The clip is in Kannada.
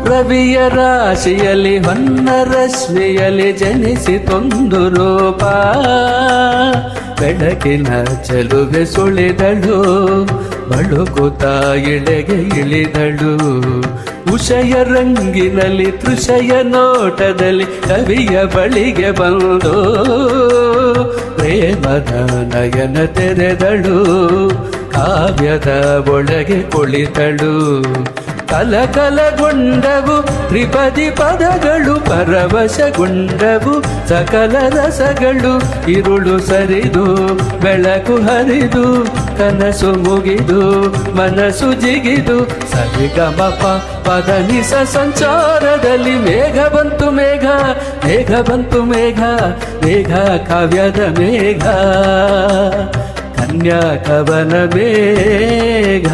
ರವಿಯ ರಾಶಿಯಲ್ಲಿ ಹೊನ್ನ ರಶ್ಮಿಯಲ್ಲಿ ಜನಿಸಿತೊಂದು ರೂಪ ಬೆಳಕಿನ ಚೆಲುವೆ ಸುಳಿದಳು ಬಳುಕುತ್ತ ಇಳೆಗೆ ಇಳಿದಳು ಉಷಯ ರಂಗಿನಲ್ಲಿ ತೃಷಯ ನೋಟದಲ್ಲಿ ಕವಿಯ ಬಳಿಗೆ ಬಂದು ಪ್ರೇಮದ ನಯನ ತೆರೆದಳು ಕಾವ್ಯದ ಒಳಗೆ ಕುಳಿತಳು ಕಲಕಲಗೊಂಡವು ತ್ರಿಪದಿ ಪದಗಳು ಪರವಶಗೊಂಡವು ಸಕಲ ರಸಗಳು ಇರುಳು ಸರಿದು ಬೆಳಕು ಹರಿದು ಕನಸು ಮುಗಿದು ಮನಸ್ಸು ಜಿಗಿದು ಸರಿಗಮಪ ಪದನಿಸ ಸಂಚಾರದಲ್ಲಿ ಮೇಘ ಬಂತು ಮೇಘ ಮೇಘ ಬಂತು ಮೇಘ ಮೇಘ ಕಾವ್ಯದ ಮೇಘ ಕನ್ಯಾ ಕವನ ಮೇಘ